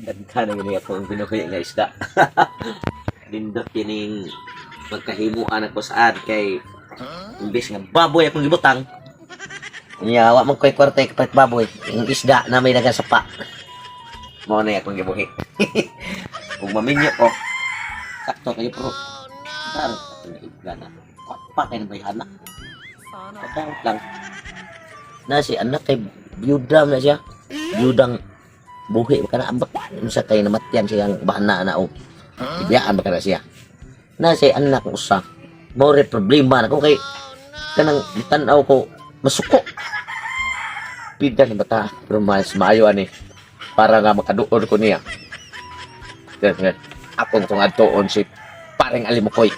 Daghan na akong binuhi nga isda. Lindot kining pagkahimuan ako saan kay imbis nga baboy akong gibutang. Nya wa man koy kwarta kapit baboy, yung isda na may nagasapa. Mao na akong gibuhi. Kung maminyo ko, sakto kayo pro. Dar, gana. Pa kay bayhana. Patawat lang. Na si anak kay byuda na siya. Byudang buhi ka na ambak. Unsa kay namatyan siyang bahana na o. Ibiyaan ba ka na siya. Na si anak usa. More problema na ko kay kanang tan-aw ko masuko. Pida ni bata pero mas maayo ani para nga makaduol ko niya. Ganyan. Ako itong adtoon si paring alimukoy.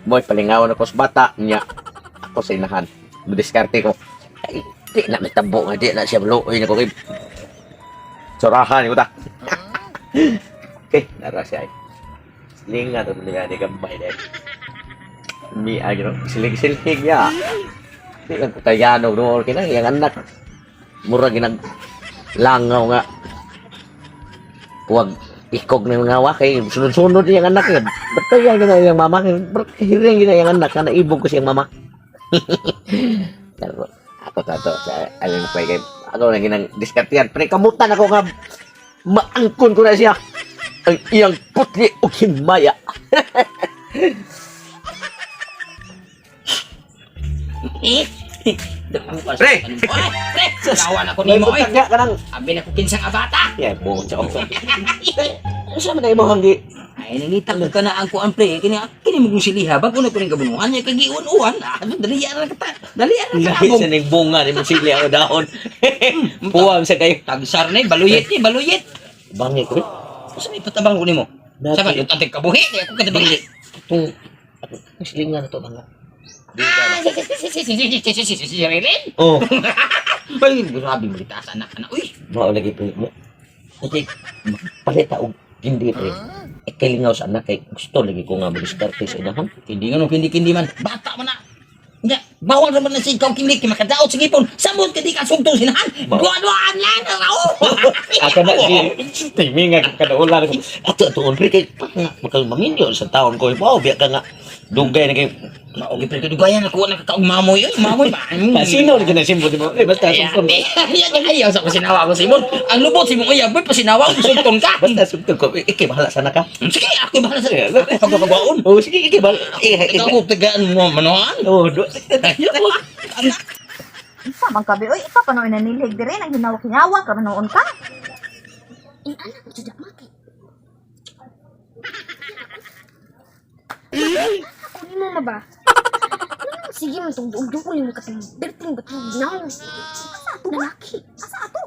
Mo'y palingawon ako sa bata niya. Ako sa inahan. Diskarte ko. Ay, di na may tabo nga. Di na siya maluoy na ko kay surahan ko ta. Okay, nara siya ay. Siling nga ito nga di gambay dahil. Mi agro. Siling-siling niya. Di lang ko kayano noon kinang yung anak. Mura ginag langaw nga. Huwag ikog na mga wakay. Sunod-sunod yung anak yan. Ba't kaya gina yung mama? Ba't hiring gina yung anak? Sana ibog ko siyang mama. Pero ako tato sa alam ko kay ako na ginang diskartiyan. Pero kamutan ako nga maangkon ko na siya. Ang iyang putli o himaya. Pre! Pre! Sasawan ako ni mo eh! Tagya ka nang Abi na ko kinsang abata! yeah, po, tsaka ko. Ano siya man na mo hanggi? Ay, nangitak ko ka na ang kuan pre. Kini mo kong siliha. Bago na ko rin kabunuhan niya. Kagiuan-uan. Dalian na kita. Dalian na Lahit kita. sa ning bunga ni mo sili ako dahon. Puwang sa kayo. Tagsar na eh. Baluyit ni. Baluyit. Bangi ko. Saan may patabang ko ni mo? Dati- Saan yung tanting kabuhi? Kaya ako katabang. Itong silingan na to banga. Si Rilin? Oh, Ay, grabe mo kita sa anak. Uy! mao lagi po mo. Kasi palita og hindi pre. Ikalingaw sa anak kay gusto lagi ko nga mag-diskarte sa inahan. Hindi nga no, kindi man. Bata man na. Nga, bawal naman na si ikaw kindi. Makadaot sa gipon. Samot ka di ka sugtong sinahan. Duwa-duwaan lang. Aka na si timing nga kadaulan ko. Ato on pre kay makal maminyo sa taon ko. Wow, biya ka nga dugay na kay Okay, pero kadugayan ako na kakaong mamoy. Ay, mamoy ba? Sino lagi na simbo di mo? Basta sugton ko. Ayaw sa pasinawa ko, Simon. Ang lubot, Simon. Ayaw, boy, pasinawa ko. Sugton ka. Basta sugton ko. Iki bahala sana ka. Sige, ako bahala sa pagkakabaon. Oh, sige iki bahala. Ikaw, tagaan mo, manoan. Oh, Isa man kabi, oy, ikaw pa noon nanilig dire nang hinawa-hinawa ka manoon ka. Anak ko sudah mati. Ako ni mo ba? Sige man tong duog ko mo kasi berting batong ginaw. Asa ato lalaki? Asa ato?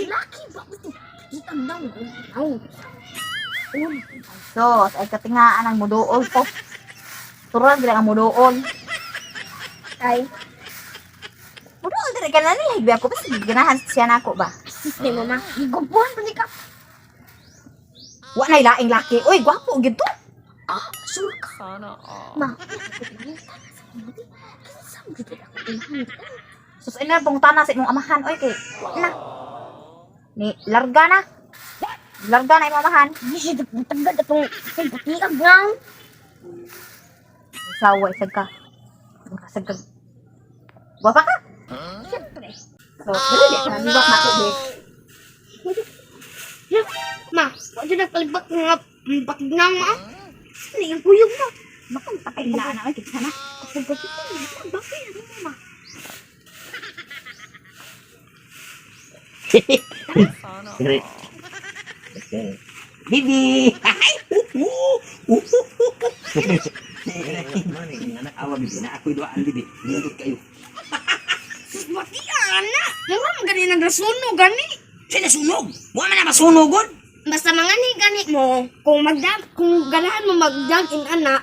Laki ba ito? Kita daw ginaw. So, ay katingaan ang muduol ko. Turag lang ang muduol. Ay. Muduol dire ka na ni higbi ako kasi ganahan siya nako ba? Ni mama, gigubuhan pa ni ka. Wa nay laing laki. Oy, gwapo gid to. Ah, sure ka. Sana. Ma. Sus ina pong tana sa imong amahan oy kay na. Ni larga na. Larga na imong amahan. Di siya tagad atong pagtiag lang. Saway sad ka. Makasag ka. Wapa ka? Siyempre. So, dali ka na liwat na ko be. Ma, wala na palibak nga bakit nga ma. Ano yung kuyog mo? Bakit patay na na oy kita na. Kapag bakit ko, bakit yan ma? Bibi. Anak awal bibi na ako duaan bibi. Nindot kayo. Sus, bakit anak? Mura mo gani nagrasunog gani. Sila sunog. Wa man na masunogod. Basta mga ni gani mo, kung ganahan mo magdag in ana,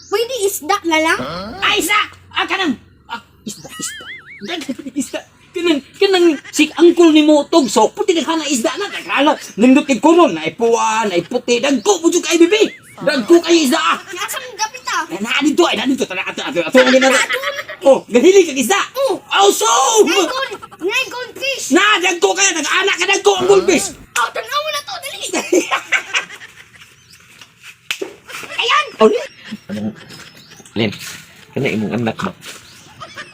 pwede isda na lang. Ay, isa! Kanang! Isda. Isda. Kanang si angkol ni mo tugso, puti ka na isda na. Kala, nindot kay kuron, na ipuan, na iputi. Dagko, bujuk ay bibi. Dagko kayo isda ah. Nasa mga gapit ah. Nadito. Ato ang ginara. Oh, gahilig kag isda. Oh, so! Ngay goldfish. gulpis. Na, dagko kaya, nag-anak ka dagko ang gulpis. Oh, tanaw na to, dali. Ayan. Oh, Len, kana imong anak ba?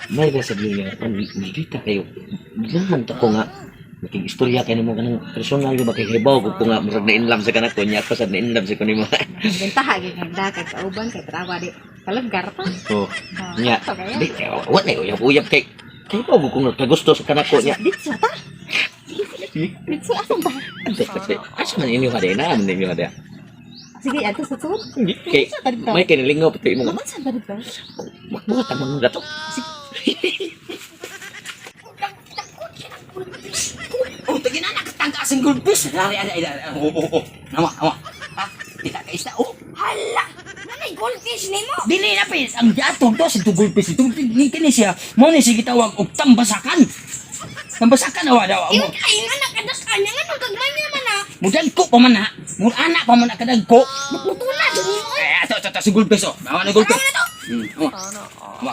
May na sabi niya, magkita kayo. Bilahan to ko nga. Nakig-istorya kayo mo kanang personal yung makikibaw ko nga murag na inlam sa kanak ko niya ko sa na inlam sa kunimo. Bentaha gyud nga kay kauban kay trawa di. Kalaggar pa. Oh, nya. Di wa na uyab kay bago ko nga gusto sa kanak ko niya. Ditso ta. Ditso asan ba? Asa man inyo hade na man inyo hade. Sige, ato sa suot. Kay may kinilingaw pati mo. Naman sa dito. Magbuhat ang mga gato. oh, tagin na nakatagas ang gulpis. Ay. Oh. Nawa. Ha? Kita ka isda. Oh, Hala. Nanay gulpis ni mo. dili na pis. Ang diatong to si gulpis. Itong kini siya. Mo ni sige tawag og tambasakan. Tambasakan awa daw. Iwan ka, yung anak kadas ka niya nga, nagagmay niya man na. Mudagko pa man ha. Murana pa man kadagko. Naputula, dali mo eh. Ato si gulpis oh. Awa na gulpis. Ano na to? Awa.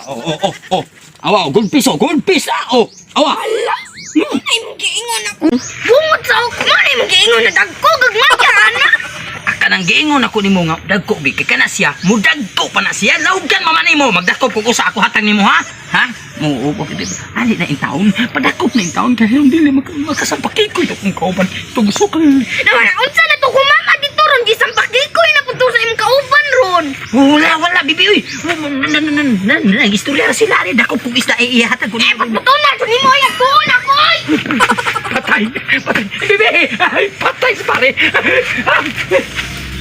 Oh. Awa, gulpis oh. Gulpis oh. Awa. Hala. Manay mong giingon ako. Bungot sa ako. Manay mong giingon na dagko, gagmay ka, anak. Kanang giingon ako nimo nga dagko bi kay kana siya mudagko pa na siya lawgan man nimo magdakop kung usa ako hatang nimo ha mo upo kiti ali na in taon padakop na in taon kay hindi dili makasampaki ko ito kung kauban tugso ka Naman, unsa na to kumama dito ron, gisampakikoy na punto sa imong kauban ron. wala bibi uy istorya na sila ali dakop kung isda ihatag ko Pagputula, dali mo yan, tuon ako eh. patay bibi ay patay sa pare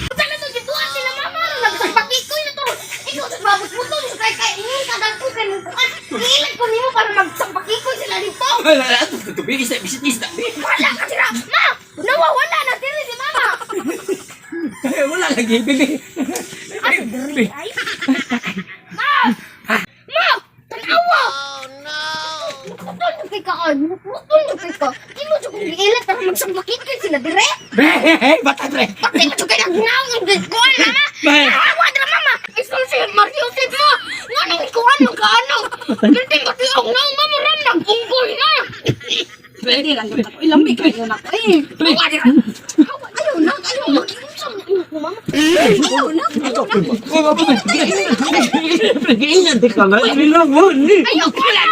Unsa na to, gituan sila mama ron, nagsampakikoy na to ron. Ikaw sa babos mo to, kay ingon ka dagko kay nung kuan. Iilan ko nimo para magsampakikoy sila dito. tubi isda isda Wala ka sila, ma! Nawawala na diri si mama. wala lagi bibi Asa diri ay? Ma! Ma! Tanawa! Putol na kay ka, putol na kay ka. Imo sa kong giilan para magsampakikoy sila dire. batay pre Patay ka kay nagnaw ng kuan mama. Bahay. Awa dra mama. Isul si Mario Sip mo. Nganong kuan mo ka ano? Kinting pati ang nang mama ram nagunggoy na. Pwede lang gyud ako. Ilang may kayo na ko eh. Awa dra. Ayaw na, ayaw makiusap na imo ko mama. Ayaw na. Giingan ka nga, nilang mo ni. Ayaw ko lang.